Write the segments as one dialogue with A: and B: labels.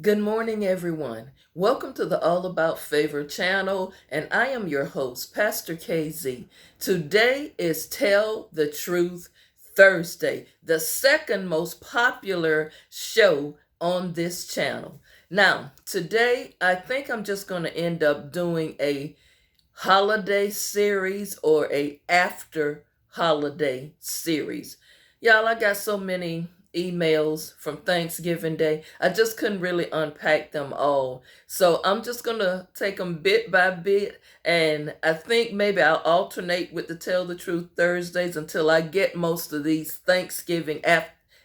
A: Good morning, everyone. Welcome to the All About Favor channel, and I am your host, Pastor KZ. Today is Tell the Truth Thursday, the second most popular show on this channel. Now, today, I think I'm just going to end up doing a holiday series or a after holiday series. Y'all, I got so many emails from Thanksgiving Day. I just couldn't really unpack them all. So I'm just going to take them bit by bit. And I think maybe I'll alternate with the Tell the Truth Thursdays until I get most of these Thanksgiving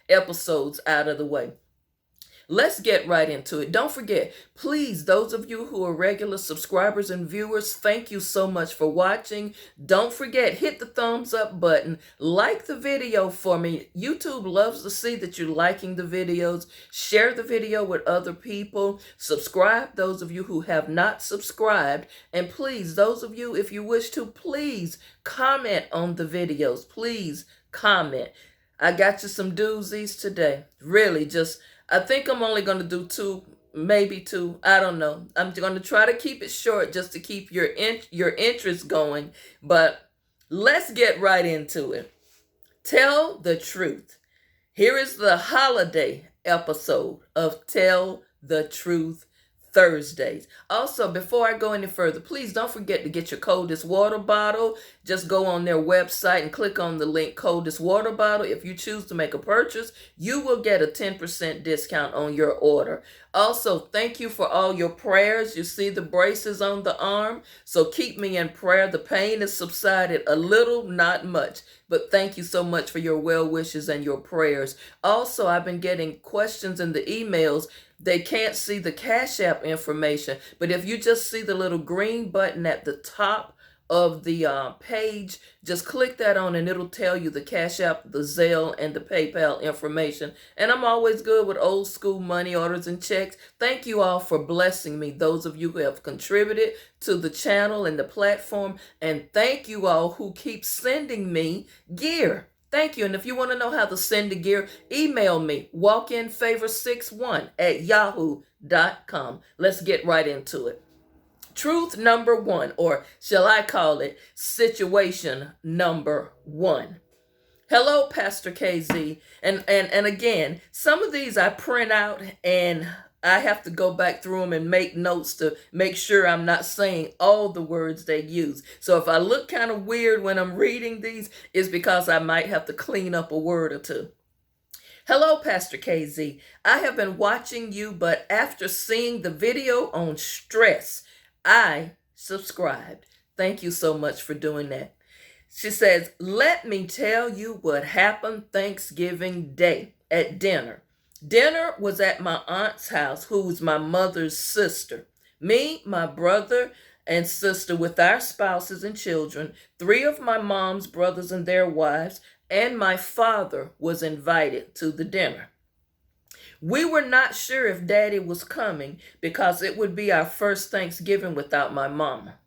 A: episodes out of the way. Let's get right into it. Don't forget, please, those of you who are regular subscribers and viewers, thank you so much for watching. Don't forget, hit the thumbs up button. Like the video for me. YouTube loves to see that you're liking the videos. Share the video with other people. Subscribe, those of you who have not subscribed. And please, those of you, if you wish to, please comment on the videos. Please comment. I got you some doozies today. Really, I think I'm only going to do two, maybe two. I don't know. I'm going to try to keep it short just to keep your interest going. But let's get right into it. Tell the truth. Here is the holiday episode of Tell the Truth Thursdays. Also, before I go any further, please don't forget to get your coldest water bottle. Just go on their website and click on the link coldest water bottle. If you choose to make a purchase, you will get a 10% discount on your order. Also, thank you for all your prayers. You see the braces on the arm, so keep me in prayer. The pain has subsided a little, not much, but thank you so much for your well wishes and your prayers. Also, I've been getting questions in the emails. They can't see the Cash App information, but if you just see the little green button at the top of the page, just click that on and it'll tell you the Cash App, the Zelle, and the PayPal information. And I'm always good with old school money orders and checks. Thank you all for blessing me, those of you who have contributed to the channel and the platform. And thank you all who keep sending me gear. Thank you. And if you want to know how to send the gear, email me, walkinfavor61@yahoo.com. Let's get right into it. Truth number one, or shall I call it situation number one. Hello, Pastor KZ. And again, some of these I print out and I have to go back through them and make notes to make sure I'm not saying all the words they use. So if I look kind of weird when I'm reading these, it's because I might have to clean up a word or two. Hello, Pastor KZ. I have been watching you, but after seeing the video on stress, I subscribed. Thank you so much for doing that. She says, let me tell you what happened Thanksgiving Day at dinner. Dinner was at my aunt's house, who was my mother's sister. Me, my brother, and sister with our spouses and children, 3 of my mom's brothers and their wives, and my father was invited to the dinner. We were not sure if Daddy was coming because it would be our first Thanksgiving without my mama.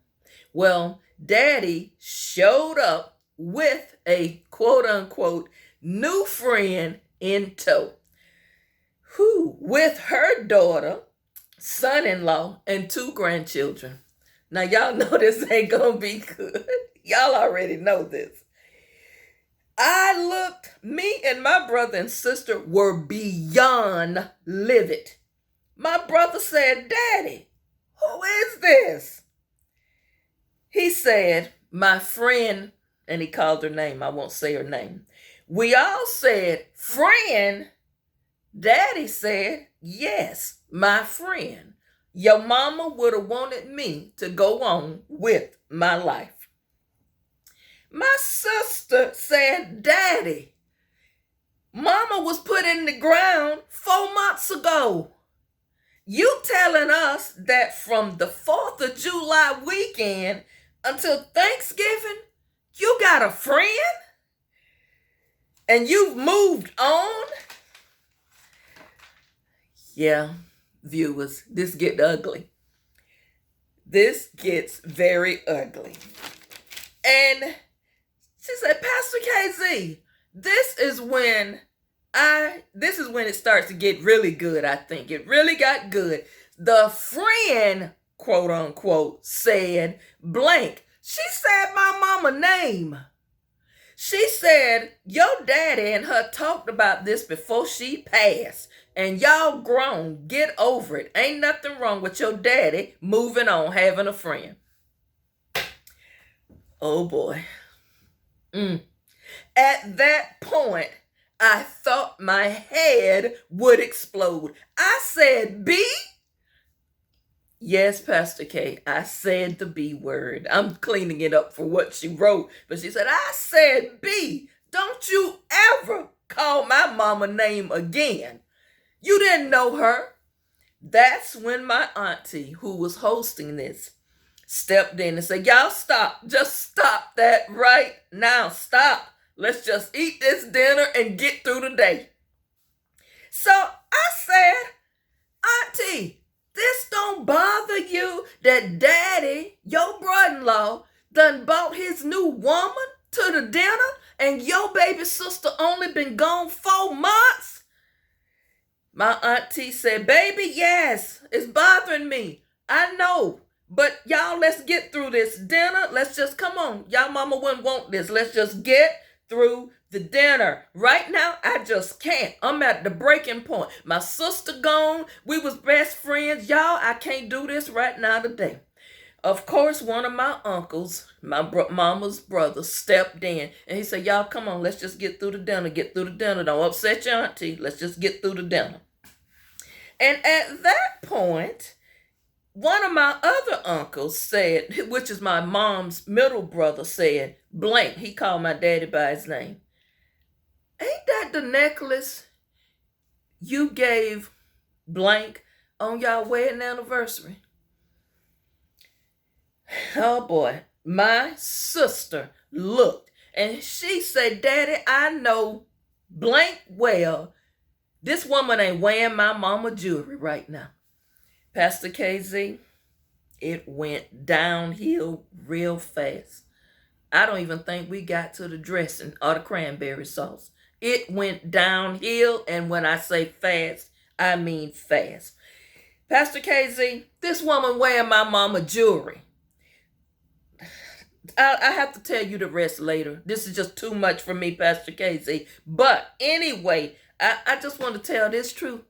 A: Well, Daddy showed up with a quote-unquote new friend in tow, who with her daughter, son-in-law, and 2 grandchildren. Now, y'all know this ain't gonna be good. Y'all already know this. Me and my brother and sister were beyond livid. My brother said, Daddy, who is this? He said, my friend, and he called her name. I won't say her name. We all said, friend? Daddy said, yes, my friend. Your mama would have wanted me to go on with my life. My sister said, Daddy, Mama was put in the ground 4 months ago. You telling us that from the 4th of July weekend until Thanksgiving, you got a friend? And you've moved on? Yeah, viewers, this gets ugly. This gets very ugly. And she said, Pastor KZ, this is when This is when it starts to get really good, I think. It really got good. The friend, quote unquote, said blank. She said my mama name. She said your daddy and her talked about this before she passed. And y'all grown. Get over it. Ain't nothing wrong with your daddy moving on, having a friend. Oh boy. At that point, I thought my head would explode. I said, B? Yes, Pastor K, I said the B word. I'm cleaning it up for what she wrote. But she said, I said, B, don't you ever call my mama name again. You didn't know her. That's when my auntie, who was hosting this, stepped in and said, y'all stop. Just stop that right now. Stop. Let's just eat this dinner and get through the day. So I said, Auntie, this don't bother you that Daddy, your brother-in-law, done bought his new woman to the dinner and your baby sister only been gone 4 months? My auntie said, baby, yes, it's bothering me. I know. But y'all, let's get through this dinner. Let's just, come on. Y'all mama wouldn't want this. Let's just get through the dinner. Right now, I just can't. I'm at the breaking point. My sister gone. We was best friends. Y'all, I can't do this right now today. Of course, one of my uncles, my mama's brother, stepped in. And he said, y'all, come on. Let's just get through the dinner. Get through the dinner. Don't upset your auntie. Let's just get through the dinner. And at that point, one of my other uncles said, which is my mom's middle brother, said, blank. He called my daddy by his name. Ain't that the necklace you gave blank on y'all wedding anniversary? Oh boy, my sister looked and she said, Daddy, I know blank well this woman ain't wearing my mama jewelry right now. Pastor KZ, it went downhill real fast. I don't even think we got to the dressing or the cranberry sauce. It went downhill, and when I say fast, I mean fast. Pastor KZ, this woman wearing my mama jewelry. I have to tell you the rest later. This is just too much for me, Pastor KZ. But anyway, I just want to tell this truth.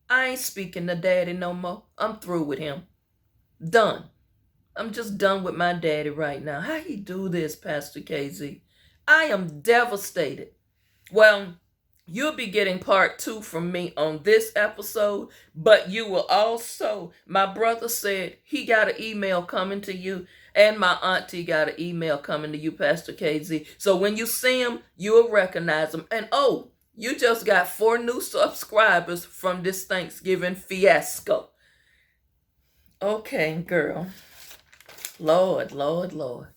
A: I ain't speaking to Daddy no more. I'm through with him. Done. I'm just done with my daddy right now. How he do this, Pastor KZ? I am devastated. Well, you'll be getting part 2 from me on this episode, but you will also, my brother said he got an email coming to you, and my auntie got an email coming to you, Pastor KZ. So when you see them, you'll recognize them. And oh, you just got 4 new subscribers from this Thanksgiving fiasco. Okay, girl. Lord, Lord, Lord.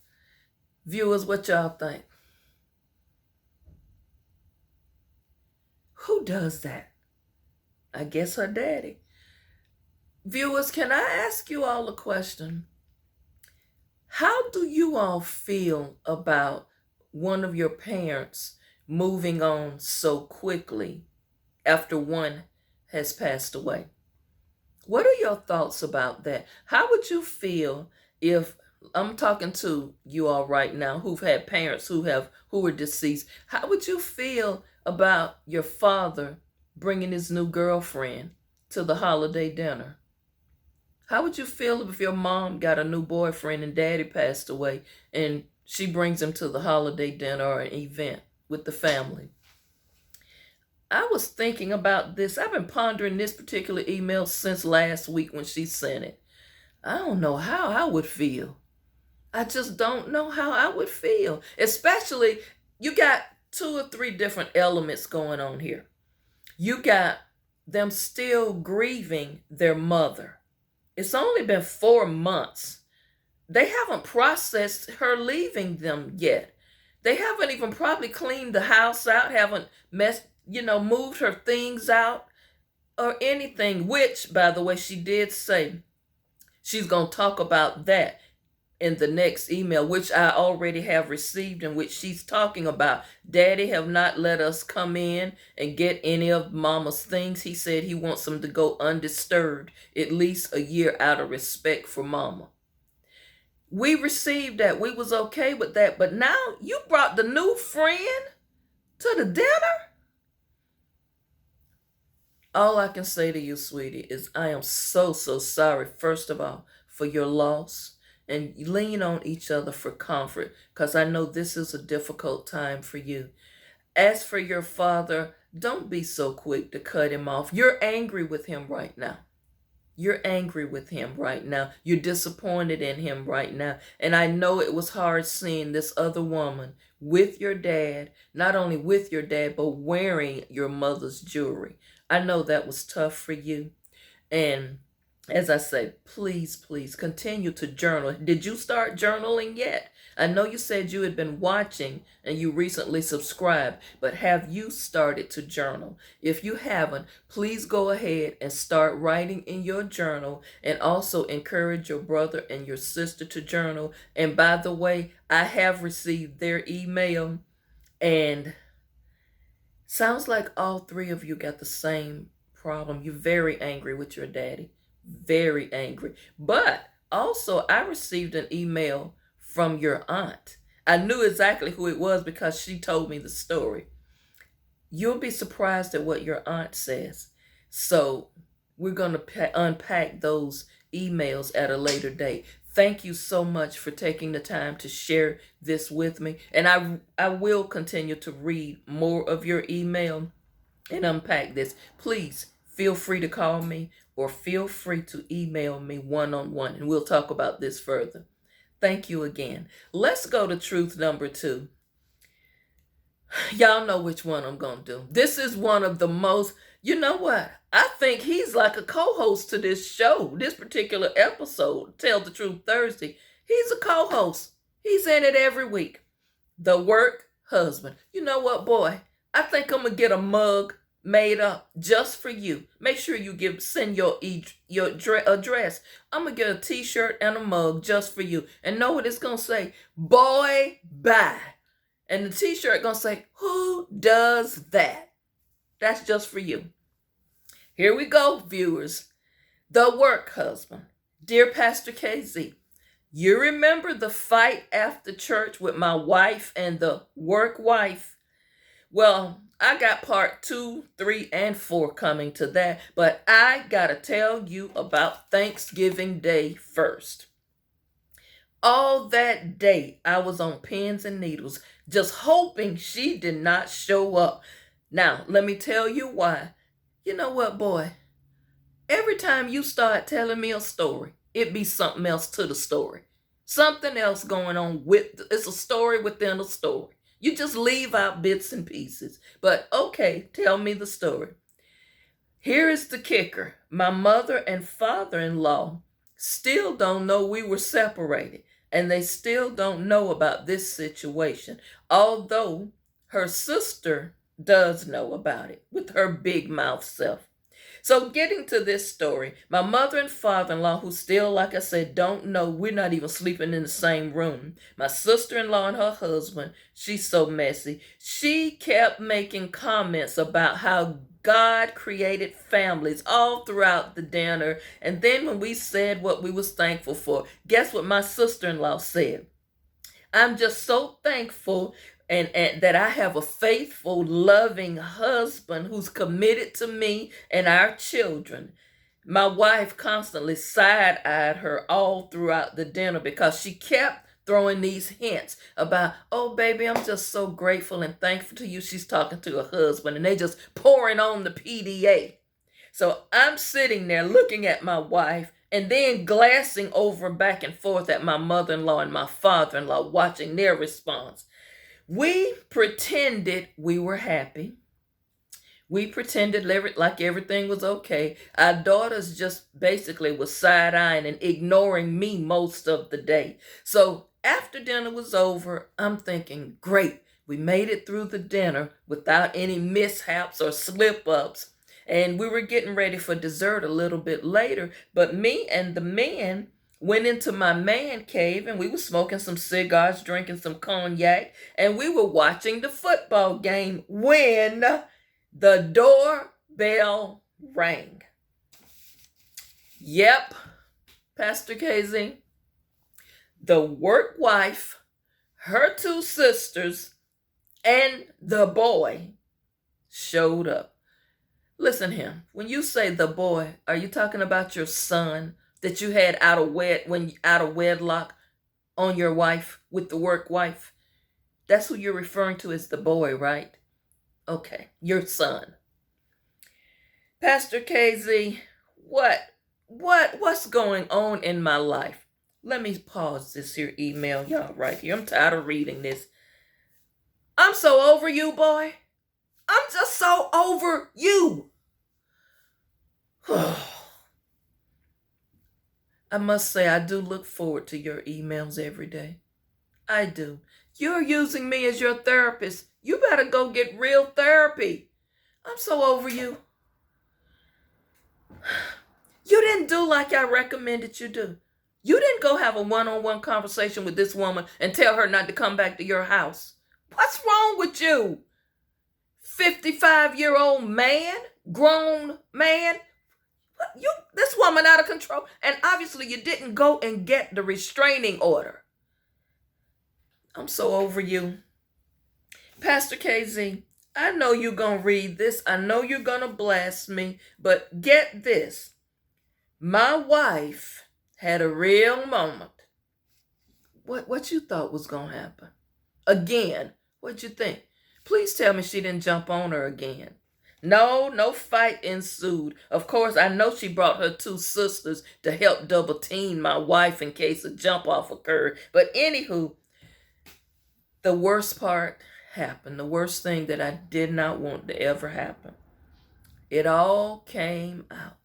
A: Viewers, what y'all think? Who does that? I guess her daddy. Viewers, can I ask you all a question? How do you all feel about one of your parents moving on so quickly after one has passed away? What are your thoughts about that? How would you feel if, I'm talking to you all right now who've had parents who were deceased, how would you feel about your father bringing his new girlfriend to the holiday dinner? How would you feel if your mom got a new boyfriend and daddy passed away and she brings him to the holiday dinner or an event with the family? I was thinking about this. I've been pondering this particular email since last week when she sent it. I don't know how I would feel. I just don't know how I would feel. Especially, you got 2 or 3 different elements going on here. You got them still grieving their mother. It's only been 4 months. They haven't processed her leaving them yet. They haven't even probably cleaned the house out, haven't moved her things out or anything, which, by the way, she did say she's going to talk about that in the next email, which I already have received, in which she's talking about, Daddy have not let us come in and get any of Mama's things. He said he wants them to go undisturbed at least a year out of respect for Mama. We received that. We was okay with that. But now you brought the new friend to the dinner? All I can say to you, sweetie, is I am so sorry, first of all, for your loss. And lean on each other for comfort, because I know this is a difficult time for you. As for your father, don't be so quick to cut him off. You're angry with him right now. You're angry with him right now. You're disappointed in him right now. And I know it was hard seeing this other woman with your dad, not only with your dad, but wearing your mother's jewelry. I know that was tough for you. And as I say, please continue to journal. Did you start journaling yet? I know you said you had been watching and you recently subscribed, but have you started to journal? If you haven't, please go ahead and start writing in your journal, and also encourage your brother and your sister to journal. And by the way, I have received their email, and sounds like all three of you got the same problem. You're very angry with your daddy. Very angry. But also, I received an email from your aunt. I knew exactly who it was because she told me the story. You'll be surprised at what your aunt says. So we're going to unpack those emails at a later date. Thank you so much for taking the time to share this with me. And I will continue to read more of your email and unpack this. Please feel free to call me or feel free to email me one-on-one, and we'll talk about this further. Thank you again. Let's go to truth number 2. Y'all know which one I'm going to do. This is one of the most, you know what? I think he's like a co-host to this show, this particular episode, Tell the Truth Thursday. He's a co-host. He's in it every week. The work husband. You know what, boy? I think I'm going to get a mug made up just for you. Make sure you send your address. I'm going to get a t-shirt and a mug just for you. And know what it's going to say? Boy, bye. And the t-shirt going to say, who does that? That's just for you. Here we go, viewers. The work husband. Dear Pastor KZ, you remember the fight after church with my wife and the work wife? Well, I got part 2, 3, and 4 coming to that, but I gotta tell you about Thanksgiving Day first. All that day, I was on pins and needles, just hoping she did not show up. Now, let me tell you why. You know what, boy? Every time you start telling me a story, it be something else to the story. Something else going on it's a story within a story. You just leave out bits and pieces. But okay, tell me the story. Here is the kicker. My mother and father-in-law still don't know we were separated, and they still don't know about this situation, although her sister does know about it with her big mouth self. So getting to this story, my mother and father-in-law, who still, like I said, don't know, we're not even sleeping in the same room. My sister-in-law and her husband, she's so messy. She kept making comments about how God created families all throughout the dinner. And then when we said what we was thankful for, guess what my sister-in-law said? I'm just so thankful and that I have a faithful, loving husband who's committed to me and our children. My wife constantly side-eyed her all throughout the dinner because she kept throwing these hints about, oh, baby, I'm just so grateful and thankful to you. She's talking to her husband, and they just pouring on the PDA. So I'm sitting there looking at my wife and then glancing over back and forth at my mother-in-law and my father-in-law, watching their response. We pretended we were happy. We pretended like everything was okay. Our daughters just basically was side-eyeing and ignoring me most of the day. So after dinner was over, I'm thinking, great, we made it through the dinner without any mishaps or slip-ups. And we were getting ready for dessert a little bit later, but me and the men went into my man cave, and we were smoking some cigars, drinking some cognac, and we were watching the football game when the doorbell rang. Yep, Pastor KZ, the work wife, her two sisters, and the boy showed up. Listen here, when you say the boy, are you talking about your son that you had out of wedlock on your wife with the work wife? That's who you're referring to as the boy, right? Okay, your son. Pastor KZ, what's going on in my life? Let me pause this here email, y'all, right here. I'm tired of reading this. I'm so over you, boy. I'm just so over you. I must say, I do look forward to your emails every day. I do. You're using me as your therapist. You better go get real therapy. I'm so over you. You didn't do like I recommended you do. You didn't go have a one-on-one conversation with this woman and tell her not to come back to your house. What's wrong with you? 55-year-old man, grown man. This woman out of control. And obviously you didn't go and get the restraining order. I'm so over you. Pastor KZ, I know you're going to read this. I know you're going to blast me. But get this. My wife had a real moment. What you thought was going to happen? Again, what'd you think? Please tell me she didn't jump on her again. No fight ensued. Of course, I know she brought her two sisters to help double team my wife in case a jump off occurred. But anywho, the worst part happened. The worst thing that I did not want to ever happen. It all came out.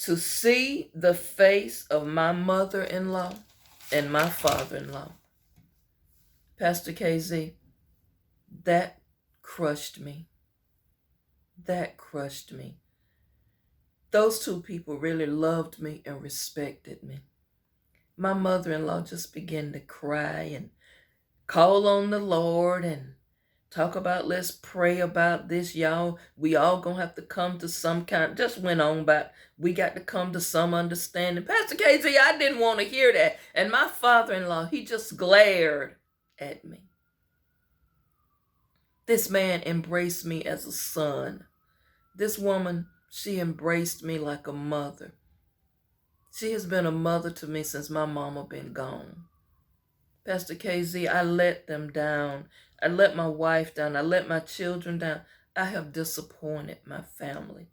A: To see the face of my mother-in-law and my father-in-law, Pastor KZ, that crushed me. That crushed me. Those two people really loved me and respected me. My mother-in-law just began to cry and call on the Lord and talk about, let's pray about this, y'all. We all gonna have to come to some kind, just went on about, we got to come to some understanding. Pastor KZ, I didn't want to hear that. And my father-in-law, he just glared at me. This man embraced me as a son. This woman, she embraced me like a mother. She has been a mother to me since my mama been gone. Pastor KZ, I let them down. I let my wife down. I let my children down. I have disappointed my family.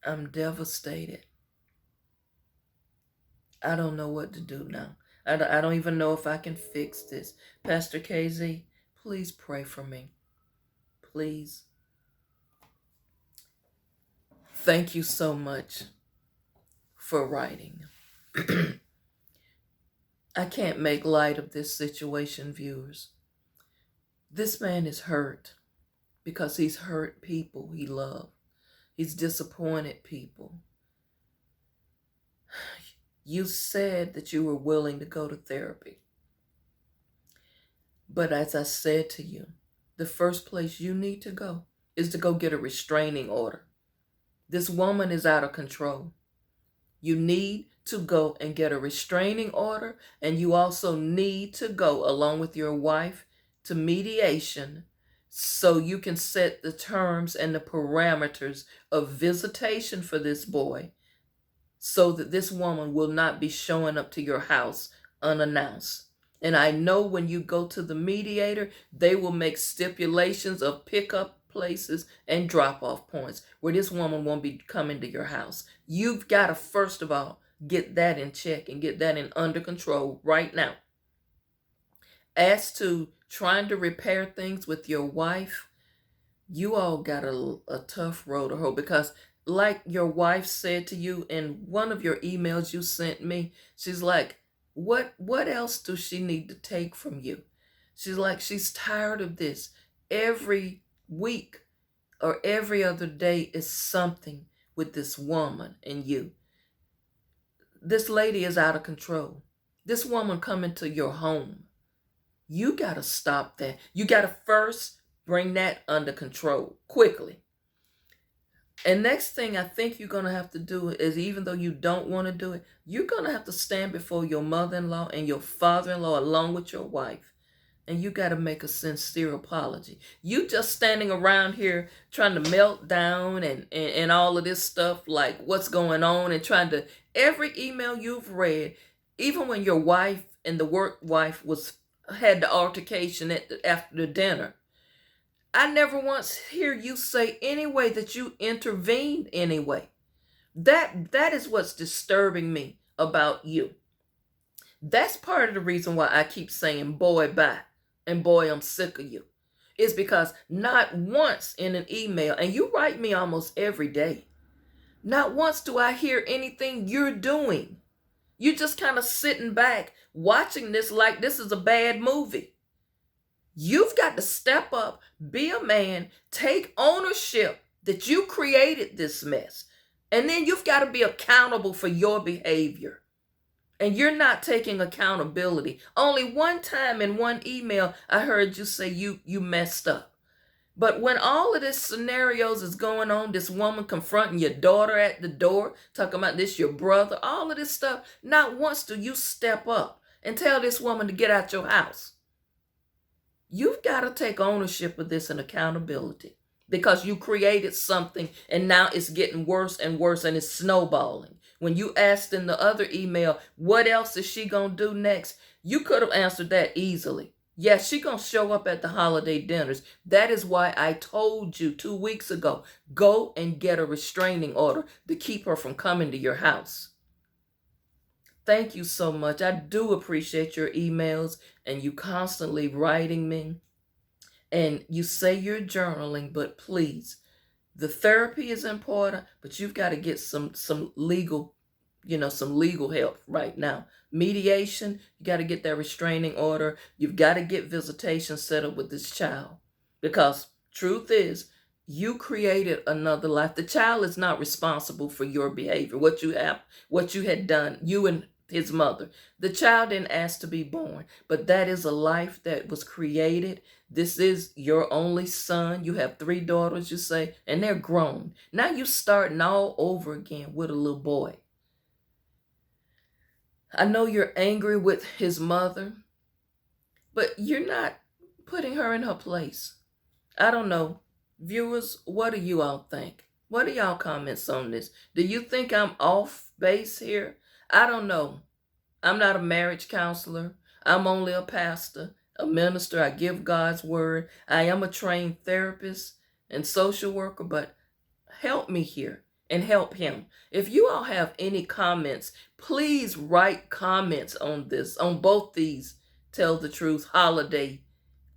A: I'm devastated. I don't know what to do now. I don't even know if I can fix this. Pastor KZ, please pray for me. Please. Thank you so much for writing. I can't make light of this situation, viewers. This man is hurt because he's hurt people he loved. He's disappointed people. You said that you were willing to go to therapy. But as I said to you, the first place you need to go is to go get a restraining order. This woman is out of control. You need to go and get a restraining order, and you also need to go along with your wife to mediation so you can set the terms and the parameters of visitation for this boy so that this woman will not be showing up to your house unannounced. And I know when you go to the mediator, they will make stipulations of pickup places and drop-off points where this woman won't be coming to your house. You've got to, first of all, get that in check and get that in under control right now. As to trying to repair things with your wife, you all got a tough road to hoe, because like your wife said to you in one of your emails you sent me, she's like, what else does she need to take from you? She's like, she's tired of this. Every week or every other day is something with this woman and you. this lady is out of control. This woman coming to your home. You got to stop that. You got to first bring that under control quickly. And next thing I think you're going to have to do is, even though you don't want to do it, you're going to have to stand before your mother-in-law and your father-in-law along with your wife. And you got to make a sincere apology. You just standing around here trying to melt down and all of this stuff, like what's going on, and trying to, every email you've read, even when your wife and the work wife had the altercation after the dinner, I never once hear you say anyway that you intervened anyway. That is what's disturbing me about you. That's part of the reason why I keep saying, boy, bye, and boy, I'm sick of you. Is because not once in an email, and you write me almost every day, not once do I hear anything you're doing. You just kind of sitting back watching this like this is a bad movie. You've got to step up, be a man, take ownership that you created this mess. And then you've got to be accountable for your behavior. And you're not taking accountability. Only one time in one email I heard you say you messed up. But when all of this scenarios is going on, this woman confronting your daughter at the door, talking about this your brother, all of this stuff, not once do you step up and tell this woman to get out your house. You've got to take ownership of this and accountability, because you created something and now it's getting worse and worse and it's snowballing. When you asked in the other email, what else is she going to do next? You could have answered that easily. Yes, she going to show up at the holiday dinners. That is why I told you 2 weeks ago, go and get a restraining order to keep her from coming to your house. Thank you so much. I do appreciate your emails and you constantly writing me. And you say you're journaling, but please, the therapy is important, but you've got to get some legal, some legal help right now. Mediation, you got to get that restraining order. You've got to get visitation set up with this child, because truth is, you created another life. The child is not responsible for your behavior, what you had done, you and his mother. The child didn't ask to be born, but that is a life that was created. This is your only son. You have 3 daughters, you say, and they're grown. Now you're starting all over again with a little boy. I know you're angry with his mother, but you're not putting her in her place. I don't know. Viewers, what do you all think? What are y'all comments on this? Do you think I'm off base here? I don't know. I'm not a marriage counselor. I'm only a pastor, a minister. I give God's word. I am a trained therapist and social worker, but help me here and help him. If you all have any comments, please write comments on this, on both these Tell the Truth holiday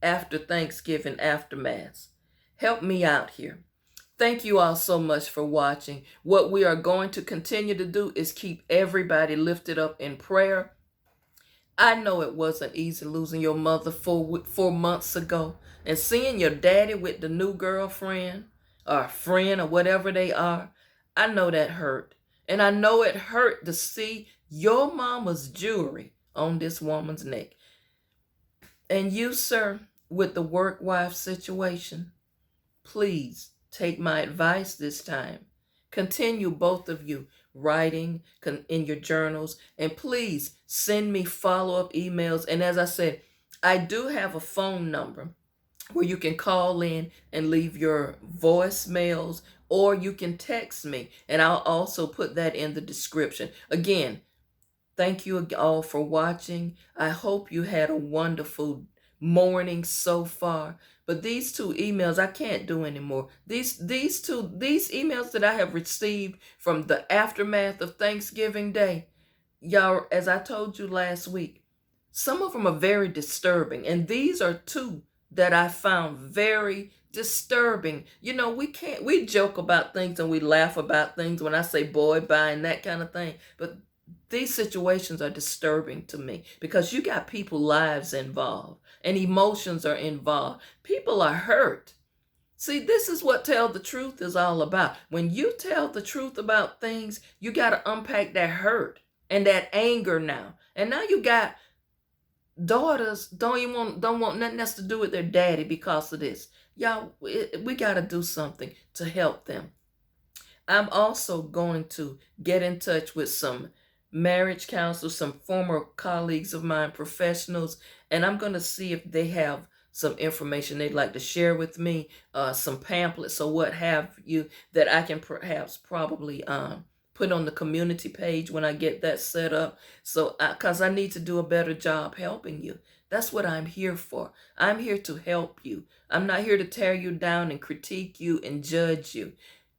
A: after Thanksgiving aftermaths. Help me out here. Thank you all so much for watching. What we are going to continue to do is keep everybody lifted up in prayer. I know it wasn't easy losing your mother 4 months ago and seeing your daddy with the new girlfriend or friend or whatever they are. I know that hurt. And I know it hurt to see your mama's jewelry on this woman's neck. And you, sir, with the work wife situation, please take my advice this time. Continue, both of you, writing in your journals. And please send me follow-up emails. And as I said, I do have a phone number where you can call in and leave your voicemails, or you can text me. And I'll also put that in the description. Again, thank you all for watching. I hope you had a wonderful morning so far. But these 2 emails I can't do anymore. These emails that I have received from the aftermath of Thanksgiving Day, y'all, as I told you last week, some of them are very disturbing. And these are 2 that I found very disturbing. We joke about things and we laugh about things when I say boy, bye, and that kind of thing. But these situations are disturbing to me because you got people's lives involved and emotions are involved. People are hurt. See, this is what Tell the Truth is all about. When you tell the truth about things, you got to unpack that hurt. and that anger now. And now you got daughters don't want nothing else to do with their daddy because of this. Y'all, we got to do something to help them. I'm also going to get in touch with some marriage counselors, some former colleagues of mine, professionals, and I'm going to see if they have some information they'd like to share with me, some pamphlets or what have you, that I can perhaps probably put on the community page when I get that set up. So, because I need to do a better job helping you. That's what I'm here for. I'm here to help you. I'm not here to tear you down and critique you and judge you.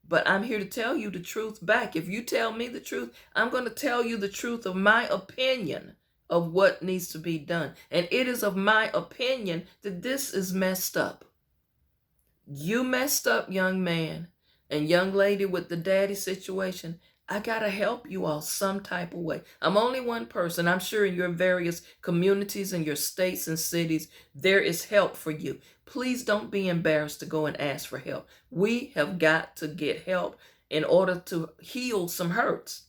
A: But I'm here to tell you the truth back. If you tell me the truth, I'm going to tell you the truth of my opinion of what needs to be done. And it is of my opinion that this is messed up. You messed up, young man and young lady with the daddy situation. I got to help you all some type of way. I'm only one person. I'm sure in your various communities and your states and cities, there is help for you. Please don't be embarrassed to go and ask for help. We have got to get help in order to heal some hurts.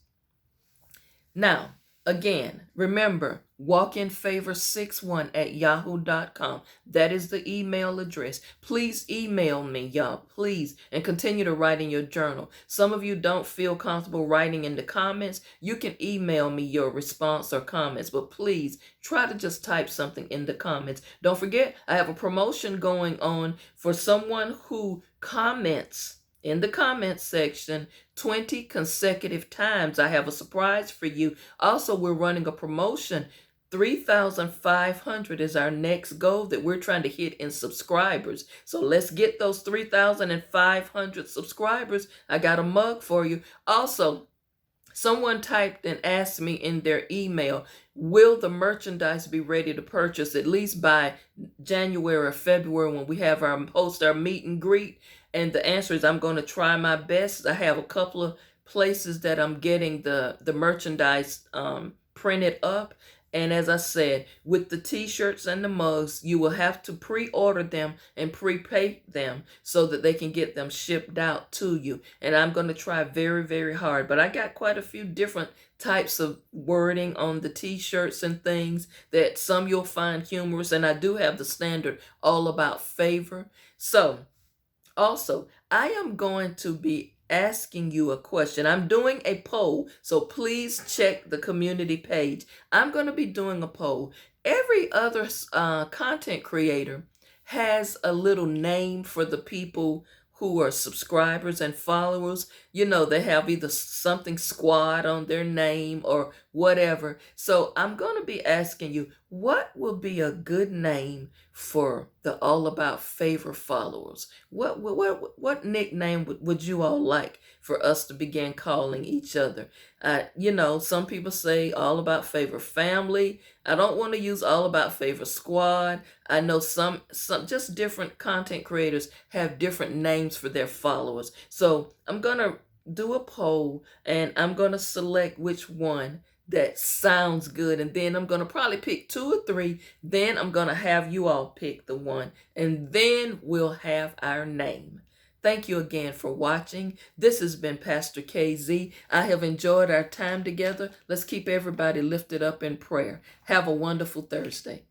A: Now, again, remember, walkinfavor61@yahoo.com. That is the email address. Please email me, y'all, please, and continue to write in your journal. Some of you don't feel comfortable writing in the comments. You can email me your response or comments, but please try to just type something in the comments. Don't forget, I have a promotion going on for someone who comments in the comments section 20 consecutive times. I have a surprise for you. Also, we're running a promotion. 3,500 is our next goal that we're trying to hit in subscribers. So let's get those 3,500 subscribers. I got a mug for you. Also, someone typed and asked me in their email, will the merchandise be ready to purchase at least by January or February when we have our meet and greet? And the answer is I'm going to try my best. I have a couple of places that I'm getting the merchandise printed up. And as I said, with the t-shirts and the mugs, you will have to pre-order them and prepay them so that they can get them shipped out to you. And I'm going to try very, very hard. But I got quite a few different types of wording on the t-shirts and things that some you'll find humorous. And I do have the standard All About Favor. So, also, I am going to be asking you a question. I'm doing a poll, so please check the community page. I'm going to be doing a poll. Every other content creator has a little name for the people who are subscribers and followers. You know, they have either something squad on their name or whatever. So I'm going to be asking you, what will be a good name for the All About Favor followers? What nickname would you all like for us to begin calling each other? You know, some people say All About Favor Family. I don't want to use All About Favor Squad. I know some just different content creators have different names for their followers. So I'm going to do a poll and I'm going to select which one that sounds good, and then I'm going to probably pick 2 or 3. Then I'm going to have you all pick the one, and then we'll have our name. Thank you again for watching. This has been Pastor KZ. I have enjoyed our time together. Let's keep everybody lifted up in prayer. Have a wonderful Thursday.